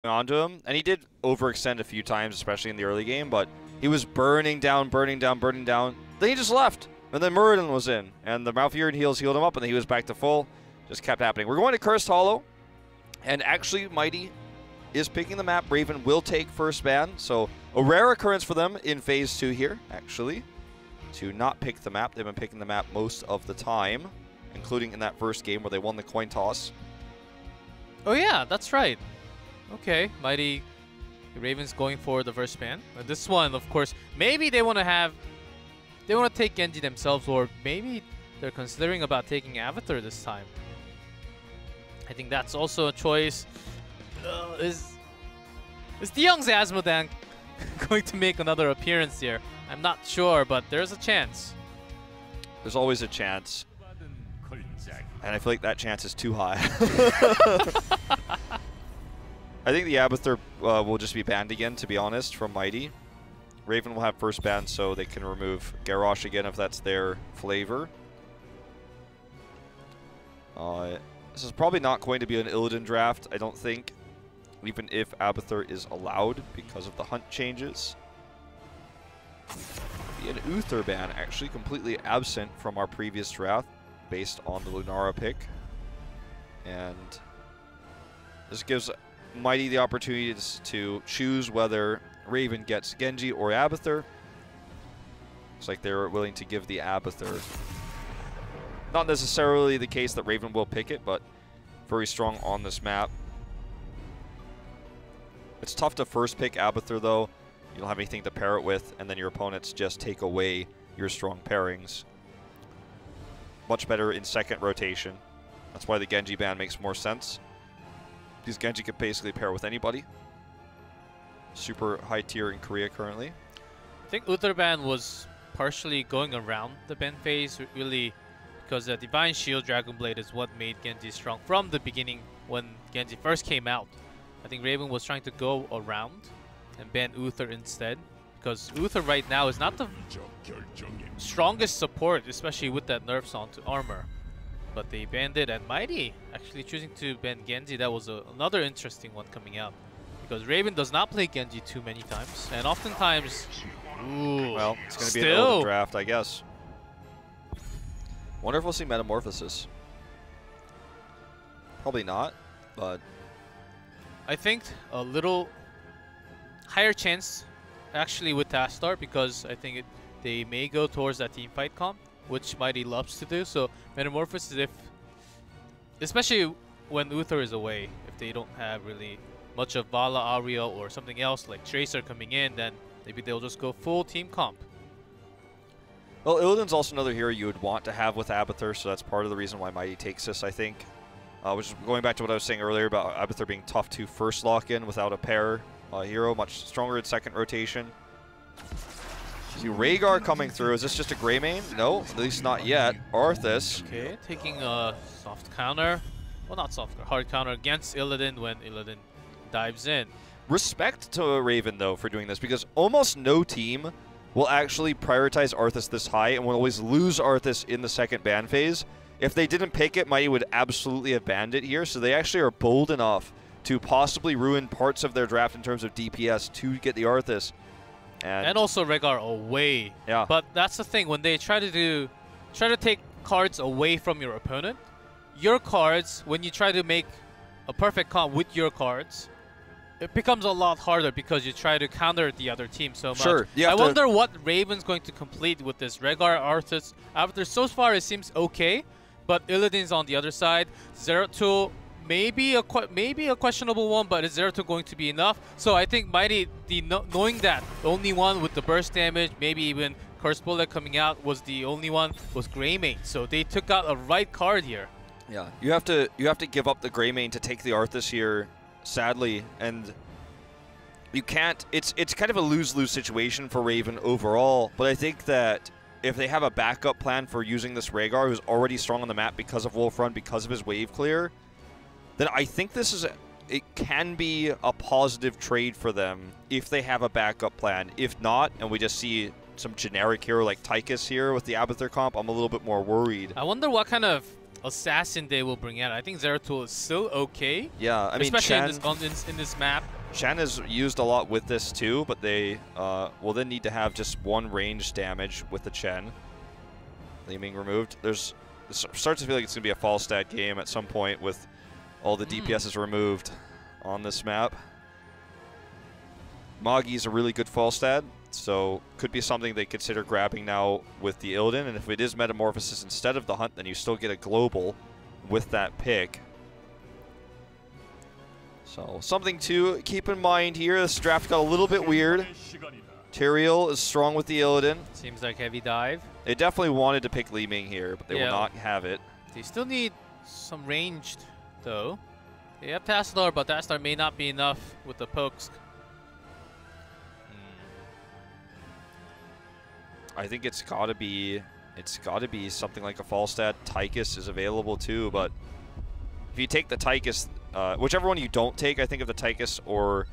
onto him, and he did overextend a few times, especially in the early game, but he was burning down. Then he just left, and then Muradin was in, and the Malfurion heals healed him up, and then he was back to full. Just kept happening. We're going to Cursed Hollow, and actually Mighty is picking the map. Raven will take first ban, so a rare occurrence for them in Phase 2 here, actually, to not pick the map. They've been picking the map most of the time, including in that first game where they won the coin toss. Oh yeah, that's right. Okay, Mighty Ravens going for the first ban. This one, of course, maybe they want to take Genji themselves, or maybe they're considering about taking Avatar this time. I think that's also a choice. Is DeYoung's Asmodan going to make another appearance here? I'm not sure, but there's a chance. There's always a chance. And I feel like that chance is too high. I think the Abathur will just be banned again, to be honest, from Mighty. Raven will have first ban, so they can remove Garrosh again if that's their flavor. This is probably not going to be an Illidan draft, I don't think, even if Abathur is allowed because of the hunt changes. Be an Uther ban, actually completely absent from our previous draft based on the Lunara pick. And this gives Mighty the opportunity to choose whether Raven gets Genji or Abathur. Looks like they're willing to give the Abathur. Not necessarily the case that Raven will pick it, but very strong on this map. It's tough to first pick Abathur, though. You don't have anything to pair it with, and then your opponents just take away your strong pairings. Much better in second rotation. That's why the Genji ban makes more sense. Because Genji can basically pair with anybody. Super high tier in Korea currently. I think Uther ban was partially going around the ban phase, really, because the Divine Shield Dragon Blade is what made Genji strong from the beginning when Genji first came out. I think Raven was trying to go around and ban Uther instead, because Uther right now is not the strongest support, especially with that nerfs onto armor. But they banned it, and Mighty actually choosing to ban Genji. That was another interesting one coming out, because Raven does not play Genji too many times, and oftentimes, ooh, well, it's going to be an Illidan draft, I guess. Wonder if we'll see Metamorphosis. Probably not, but I think a little higher chance actually with Tastar, because I think they may go towards that team fight comp, which Mighty loves to do. So Metamorphosis, especially when Uther is away, if they don't have really much of Vala, Aria, or something else like Tracer coming in, then maybe they'll just go full team comp. Well, Illidan's also another hero you would want to have with Abathur, so that's part of the reason why Mighty takes this, I think. Which is going back to what I was saying earlier about Abathur being tough to first lock in without a pair hero, much stronger in second rotation. See Rhaegar coming through. Is this just a gray main? No, at least not yet. Arthas. Okay, taking a soft counter. Well, not soft, hard counter against Illidan when Illidan dives in. Respect to Raven, though, for doing this, because almost no team will actually prioritize Arthas this high and will always lose Arthas in the second ban phase. If they didn't pick it, Mighty would absolutely have banned it here, so they actually are bold enough to possibly ruin parts of their draft in terms of DPS to get the Arthas. And also Rhaegar away. Yeah. But that's the thing, when they try to take cards away from your opponent, your cards, when you try to make a perfect comp with your cards, it becomes a lot harder because you try to counter the other team so much. Sure. I wonder what Raven's going to complete with this Rhaegar, Arthas. After so far it seems okay, but Illidan's on the other side. Zeratul, maybe a questionable one, but is Zeratul going to be enough? So I think Mighty, knowing that the only one with the burst damage, maybe even Curse Bullet coming out was the only one, was Greymane. So they took out a right card here. Yeah, you have to give up the Greymane to take the Arthas here, sadly, and you can't. It's kind of a lose-lose situation for Raven overall, but I think that if they have a backup plan for using this Rhaegar, who's already strong on the map because of Wolf Run, because of his wave clear, then I think this is it can be a positive trade for them if they have a backup plan. If not, and we just see some generic hero like Tychus here with the Abathur comp, I'm a little bit more worried. I wonder what kind of assassin they will bring out. I think Zeratul is still okay. Yeah, I mean, especially Chen, in this map. Chen is used a lot with this too, but they will then need to have just one range damage with the Chen. Being removed. This starts to feel like it's going to be a fall stat game at some point with all the DPSs removed on this map. Magi's a really good fall stat, so could be something they consider grabbing now with the Illidan, and if it is Metamorphosis instead of the Hunt, then you still get a global with that pick. So something to keep in mind here. This draft got a little bit weird. Tyrael is strong with the Illidan. Seems like heavy dive. They definitely wanted to pick Li Ming here, but they will not have it. They still need some ranged, though. They have Tassadar, but Tassadar may not be enough with the pokes. I think it's gotta be something like a fall stat. Tychus is available too, but if you take the Tychus, whichever one you don't take, I think of the Tychus or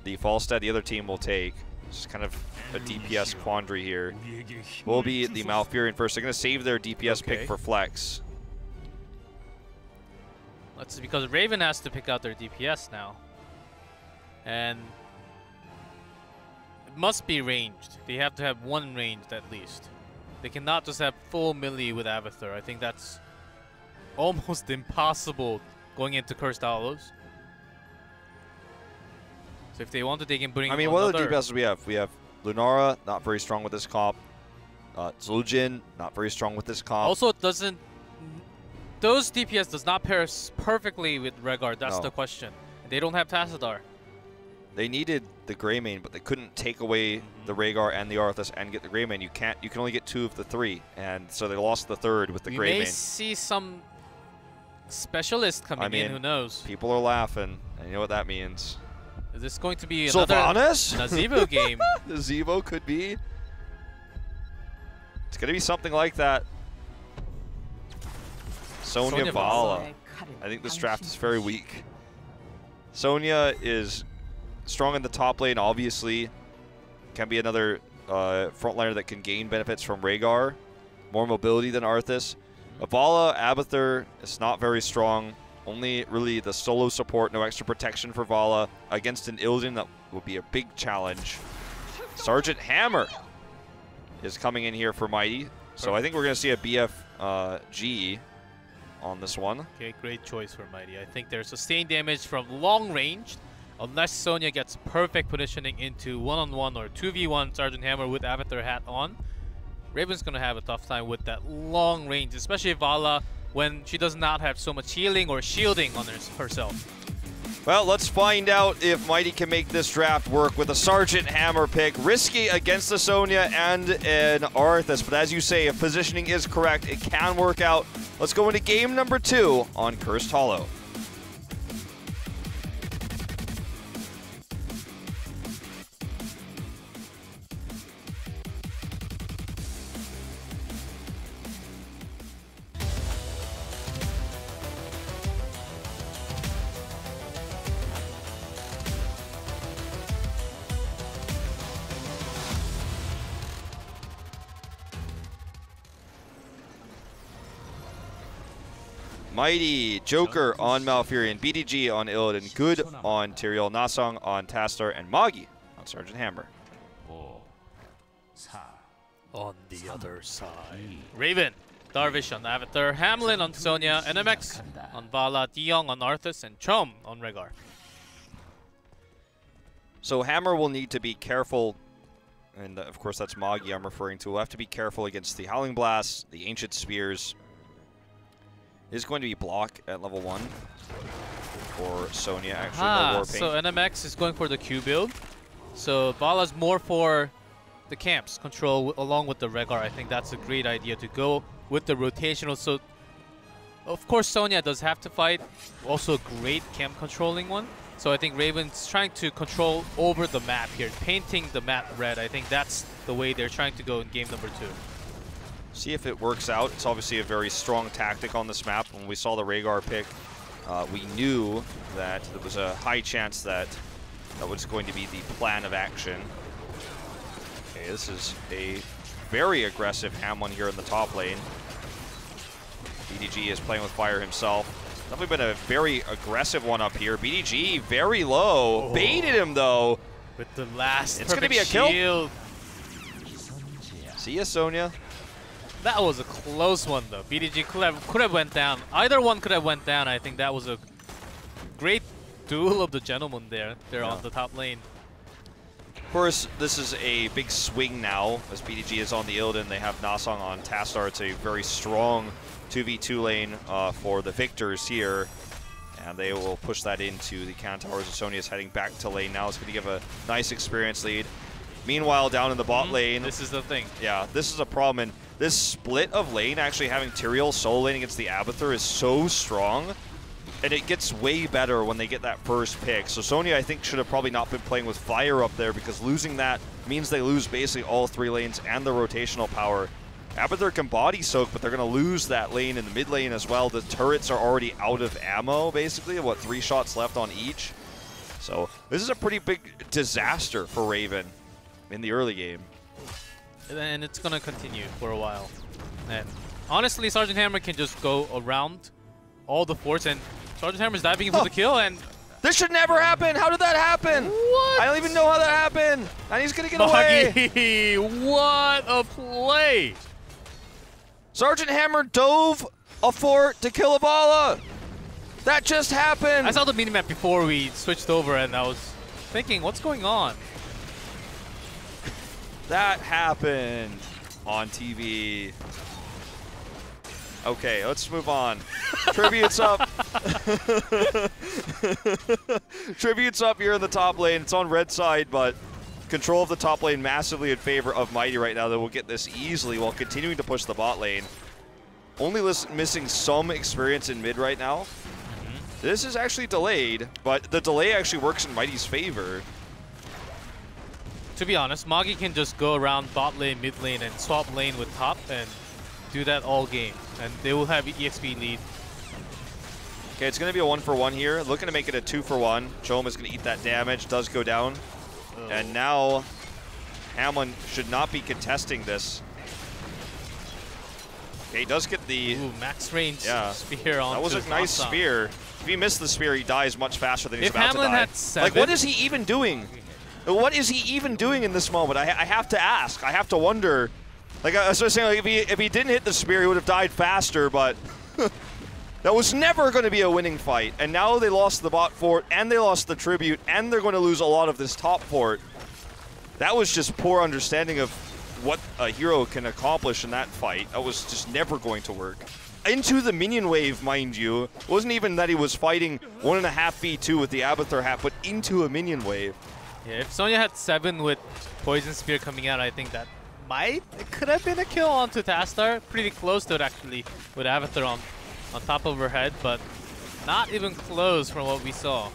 the fall stat, the other team will take. It's kind of a DPS quandary here. Will be the Malfurion first. They're going to save their DPS pick for flex. That's because Raven has to pick out their DPS now. And it must be ranged. They have to have one ranged at least. They cannot just have full melee with Avatar. I think that's almost impossible going into Cursed Hollows. So if they wanted, they can bring. I mean, what other DPSs we have? We have Lunara, not very strong with this comp. Zul'jin, not very strong with this comp. Also, it doesn't. Those DPS does not pair perfectly with Rehgar. That's the question. They don't have Tassadar. They needed the Greymane, but they couldn't take away the Rehgar and the Arthas and get the Greymane. You can't. You can only get 2 of the 3, and so they lost the 3rd with the Greymane. You may see some specialist coming in. Who knows? People are laughing, and you know what that means. Is this going to be another Nazeebo game? Nazeebo could be. It's going to be something like that. Sonya Vala. I think this draft is very weak. Sonya is strong in the top lane, obviously. Can be another frontliner that can gain benefits from Rehgar. More mobility than Arthas. Vala, Abathur is not very strong. Only really the solo support, no extra protection for Vala. Against an Illidan, that would be a big challenge. Sergeant Hammer is coming in here for Mighty. So I think we're going to see a BFG on this one. Okay, great choice for Mighty. I think there's sustained damage from long range. Unless Sonya gets perfect positioning into one-on-one or 2v1 Sergeant Hammer with Avatar hat on, Raven's going to have a tough time with that long range, especially Vala, when she does not have so much healing or shielding on herself. Well, let's find out if Mighty can make this draft work with a Sergeant Hammer pick. Risky against the Sonya and an Arthas, but as you say, if positioning is correct, it can work out. Let's go into game number 2 on Cursed Hollow. Mighty, Joker on Malfurion, BDG on Illidan, Good on Tyrael, Nasong on Tassadar, and Magi on Sergeant Hammer. On the other side, Raven, Darvish on Avatar, Hamlin on Sonya, NMX on Vala, Diong on Arthas, and Chom on Rehgar. So Hammer will need to be careful, and of course that's Magi I'm referring to. We'll have to be careful against the Howling Blast, the Ancient Spears. Is going to be block at level 1 for Sonya, actually. No warping. So NMX is going for the Q build. So Vala's more for the camps control along with the Rehgar. I think that's a great idea to go with the rotational. So of course Sonya does have to fight. Also a great camp controlling one. So I think Raven's trying to control over the map here, painting the map red. I think that's the way they're trying to go in game number 2. See if it works out. It's obviously a very strong tactic on this map. When we saw the Rehgar pick, we knew that there was a high chance that that was going to be the plan of action. Okay, this is a very aggressive Hamlin here in the top lane. BDG is playing with fire himself. Definitely been a very aggressive one up here. BDG very low. Oh. Baited him though. With the last It's gonna perfect be a kill. shield. See ya, Sonya. That was a close one though. BDG could have went down. Either one could have went down. I think that was a great duel of the gentlemen there. They're on the top lane. Of course, this is a big swing now as BDG is on the Illidan. They have Nasong on Tastar. It's a very strong 2v2 lane for the victors here. And they will push that into the Cannon Towers. Sonya is heading back to lane now. It's going to give a nice experience lead. Meanwhile, down in the bot lane. This is the thing. Yeah, this is a problem. And this split of lane, actually having Tyrael solo lane against the Abathur is so strong. And it gets way better when they get that first pick. So Sonya, I think, should have probably not been playing with fire up there because losing that means they lose basically all 3 lanes and the rotational power. Abathur can body soak, but they're going to lose that lane in the mid lane as well. The turrets are already out of ammo, basically. What, 3 shots left on each? So this is a pretty big disaster for Raven in the early game. And it's going to continue for a while. And honestly, Sergeant Hammer can just go around all the forts, and Sergeant Hammer's diving in for the kill, and... This should never happen! How did that happen? What? I don't even know how that happened! And he's going to get away! Moggy, what a play! Sergeant Hammer dove a fort to kill a Bala! That just happened! I saw the minimap before we switched over, and I was thinking, what's going on? That happened on TV. Okay, let's move on. Tribute's up. Tribute's up here in the top lane. It's on red side, but control of the top lane massively in favor of Mighty right now. They will get this easily while continuing to push the bot lane. Only missing some experience in mid right now. This is actually delayed, but the delay actually works in Mighty's favor. To be honest, Moggy can just go around bot lane, mid lane, and swap lane with top, and do that all game. And they will have EXP lead. Okay, it's going to be a 1-for-1 here. Looking to make it a 2-for-1. Chom is going to eat that damage. Does go down. Oh. And now Hamlin should not be contesting this. Okay, he does get the... Ooh, max range spear on. That was a nice spear. If he missed the spear, he dies much faster than he's if about Hamlin to die. Had 7, like, what is he even doing? What is he even doing in this moment? I have to ask. I have to wonder. Like I was saying, like, if he didn't hit the spear, he would have died faster, but that was never going to be a winning fight. And now they lost the bot fort, and they lost the tribute, and they're going to lose a lot of this top fort. That was just poor understanding of what a hero can accomplish in that fight. That was just never going to work. Into the minion wave, mind you. It wasn't even that he was fighting 1.5 V2 with the Abathur hat, but into a minion wave. Yeah, if Sonya had 7 with Poison Spear coming out, I think that it could have been a kill onto Tastar. Pretty close to it actually, with Abathur on top of her head, but not even close from what we saw.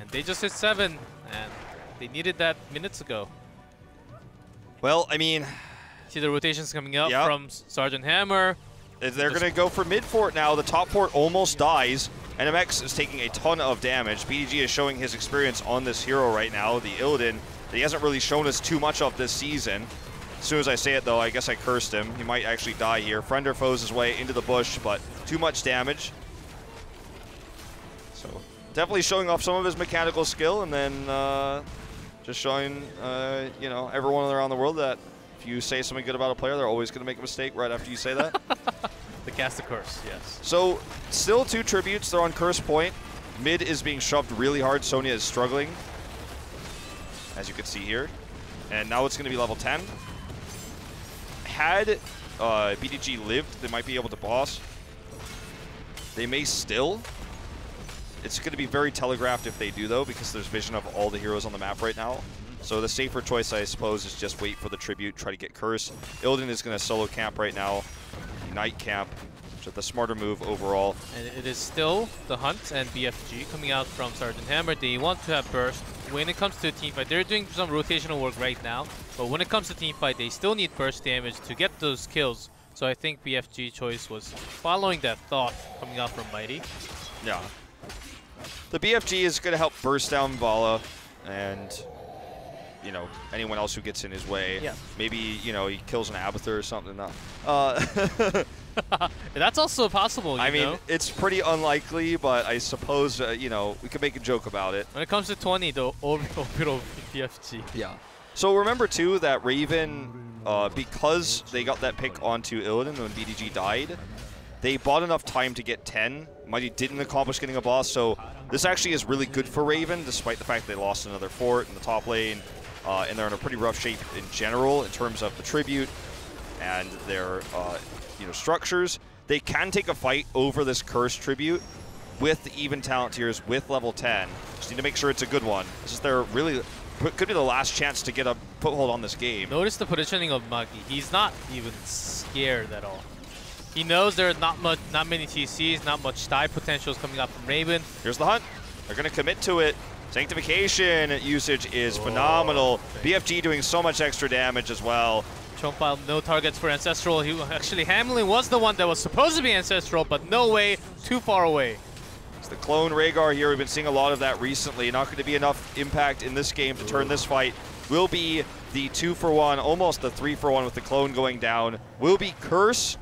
And they just hit 7, and they needed that minutes ago. Well, I mean... See the rotations coming up from Sergeant Hammer. They're going to go for mid fort now. The top fort almost dies. NMX is taking a ton of damage. BDG is showing his experience on this hero right now, the Illidan, that he hasn't really shown us too much of this season. As soon as I say it, though, I guess I cursed him. He might actually die here. Friender foes his way into the bush, but too much damage. So definitely showing off some of his mechanical skill, and then just showing, you know, everyone around the world that if you say something good about a player, they're always going to make a mistake right after you say that. The cast a curse, yes. So still 2 tributes. They're on curse point. Mid is being shoved really hard. Sonya is struggling, as you can see here. And now it's going to be level 10. Had BDG lived, they might be able to boss. They may still. It's going to be very telegraphed if they do, though, because there's vision of all the heroes on the map right now. So the safer choice, I suppose, is just wait for the tribute, try to get curse. Illidan is going to solo camp right now. Night camp, which is the smarter move overall. And it is still the Hunt and BFG coming out from Sergeant Hammer. They want to have burst. When it comes to a team fight, they're doing some rotational work right now, but when it comes to team fight, they still need burst damage to get those kills. So I think BFG choice was following that thought coming out from Mighty. Yeah. The BFG is going to help burst down Vala, and you know, anyone else who gets in his way. Yeah. Maybe, you know, he kills an Abathur or something. No. That's also possible, I mean, know? it's pretty unlikely, but I suppose, you know, we could make a joke about it. When it comes to 20, the orbital BFG. Yeah. So remember, too, that Raven, because they got that pick onto Illidan when BDG died, they bought enough time to get 10. Mighty didn't accomplish getting a boss, so this actually is really good for Raven, despite the fact they lost another fort in the top lane, and they're in a pretty rough shape in general in terms of the tribute and their you know, structures. They can take a fight over this cursed tribute with the even talent tiers with level 10. Just need to make sure it's a good one. This is their really could be the last chance to get a foothold on this game. Notice the positioning of Magi. He's not even scared at all. He knows there are not many TCs, not much die potentials coming up from Raven. Here's the hunt. They're going to commit to it. Sanctification usage is phenomenal. BFG doing so much extra damage as well. Chongpao, no targets for Ancestral. Actually, Hamlin was the one that was supposed to be Ancestral, but no way, too far away. It's the clone Rhaegar here. We've been seeing a lot of that recently. Not going to be enough impact in this game to turn this fight. Will be the 2-for-1, almost the 3-for-1 with the clone going down. Will be Curse.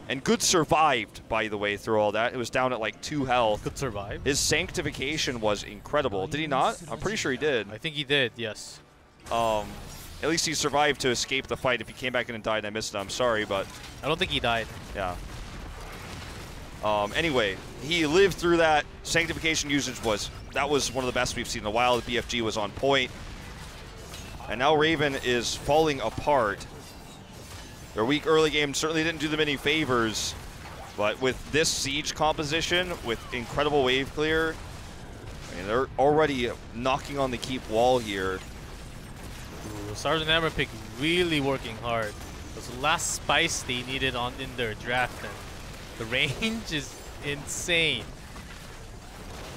And Good survived, by the way, through all that. It was down at like 2 health. Good survive. His Sanctification was incredible. Did he not? I'm pretty sure he did. I think he did, yes. At least he survived to escape the fight. If he came back in and died, I missed it. I'm sorry, but... I don't think he died. Yeah. Anyway, he lived through that. Sanctification usage was one of the best we've seen in a while. The BFG was on point. And now Raven is falling apart. Their weak early game certainly didn't do them any favors, but with this siege composition, with incredible wave clear, I mean, they're already knocking on the keep wall here. Ooh, Sergeant Hammerpick really working hard. Those last spice they needed in their draft, and the range is insane.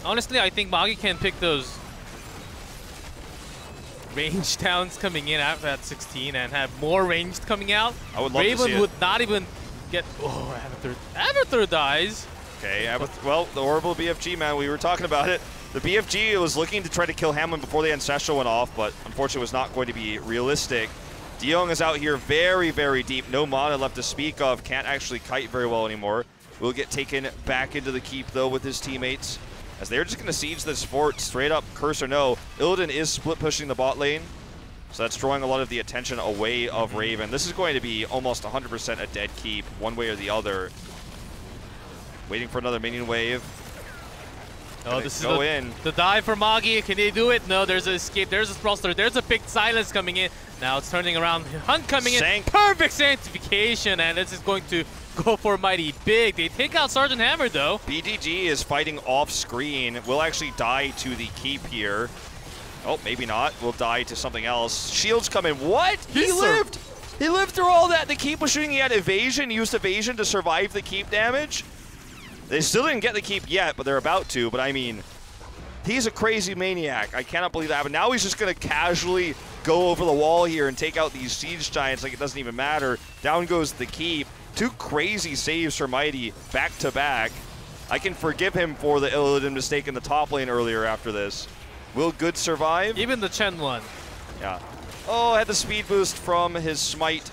Honestly, I think Magi can pick those range towns coming in at 16 and have more ranged coming out. I would love Raven to see it. would not even get... Oh, Abathur. Abathur dies. Okay, well, the horrible BFG, man, we were talking about it. The BFG was looking to try to kill Hamlin before the Ancestral went off, but unfortunately was not going to be realistic. DeYoung is out here very, very deep. No mana left to speak of. Can't actually kite very well anymore. Will get taken back into the keep, though, with his teammates, as they're just going to siege this fort straight up, curse or no. Illidan is split pushing the bot lane, so that's drawing a lot of the attention away of Raven. This is going to be almost 100% a dead keep, one way or the other. Waiting for another minion wave. Oh, this is the dive for Magi. Can they do it? No, there's an escape. There's a Sprawlster. There's a big silence coming in. Now it's turning around. Hunt coming in. Perfect sanctification, and this is going to go for Mighty Big. They take out Sergeant Hammer, though. BDG is fighting off screen. Will actually die to the keep here. Oh, maybe not. Will die to something else. Shields come in. What? He lived! He lived through all that. The keep was shooting. He had evasion. He used evasion to survive the keep damage. They still didn't get the keep yet, but they're about to. But I mean, he's a crazy maniac. I cannot believe that. But now he's just going to casually go over the wall here and take out these siege giants like it doesn't even matter. Down goes the keep. 2 crazy saves for Mighty back to back. I can forgive him for the Illidan mistake in the top lane earlier after this. Will Good survive? Even the Chen one. Yeah. Oh, had the speed boost from his smite,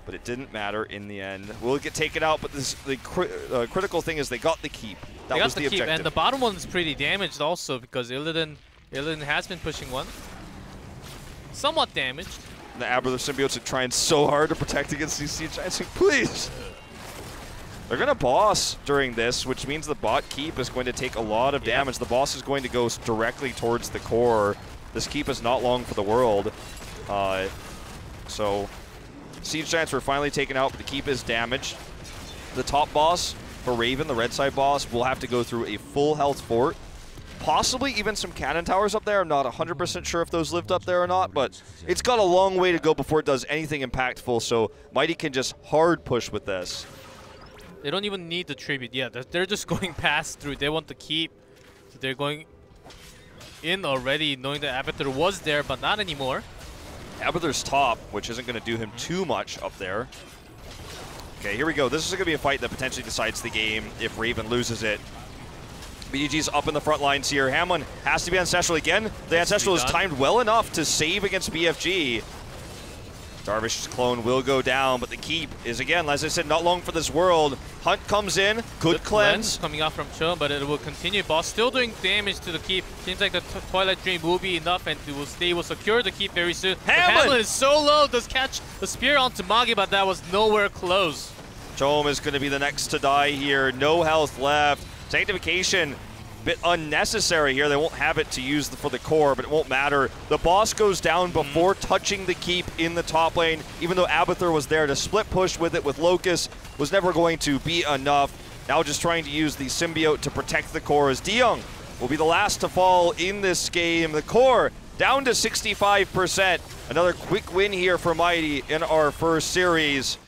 but it didn't matter in the end. Will get taken out, but the critical thing is they got the keep. That was the objective. And the bottom one is pretty damaged also because Illidan has been pushing one. Somewhat damaged. The Abathur symbiotes are trying so hard to protect against these siege giants. Please. They're going to boss during this, which means the bot keep is going to take a lot of damage. The boss is going to go directly towards the core. This keep is not long for the world. So siege giants were finally taken out, but the keep is damaged. The top boss for Raven, the red side boss, will have to go through a full health fort. Possibly even some cannon towers up there. I'm not 100% sure if those lived up there or not, but it's got a long way to go before it does anything impactful, so Mighty can just hard push with this. They don't even need the tribute. Yeah, they're just going past through. They want to keep. So they're going in already, knowing that Abathur was there, but not anymore. Abathur's top, which isn't going to do him too much up there. Okay, here we go. This is going to be a fight that potentially decides the game if Raven loses it. BDG's up in the front lines here. Hamlin has to be Ancestral again. The Ancestral is timed well enough to save against BFG. Darvish's clone will go down, but the keep is, again, as I said, not long for this world. Hunt comes in, good cleanse. Coming out from Cho, but it will continue. Boss still doing damage to the keep. Seems like the Twilight Dream will be enough, and they will secure the keep very soon. Hamlin is so low, does catch the spear onto Magi, but that was nowhere close. Chom is going to be the next to die here. No health left. Sanctification, bit unnecessary here. They won't have it to use for the core, but it won't matter. The boss goes down before touching the keep in the top lane, even though Abathur was there to split push with it with Locust, was never going to be enough. Now just trying to use the symbiote to protect the core as DeYoung will be the last to fall in this game. The core down to 65%. Another quick win here for Mighty in our first series.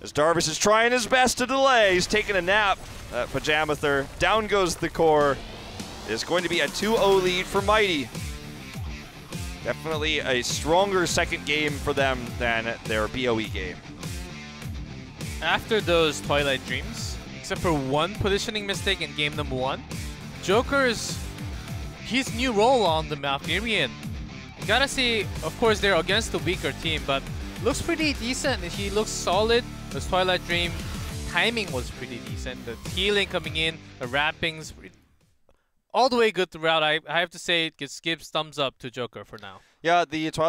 As Darvish is trying his best to delay, he's taking a nap. Pajamathur, down goes the core. It's going to be a 2-0 lead for Mighty. Definitely a stronger second game for them than their BOE game. After those Twilight Dreams, except for one positioning mistake in game number 1, Joker's his new role on the Malfurion. You gotta say, of course, they're against a weaker team, but looks pretty decent. He looks solid. The Twilight Dream timing was pretty decent. The healing coming in, the wrappings, all the way good throughout. I have to say, it gives thumbs up to Joker for now. Yeah, the Twilight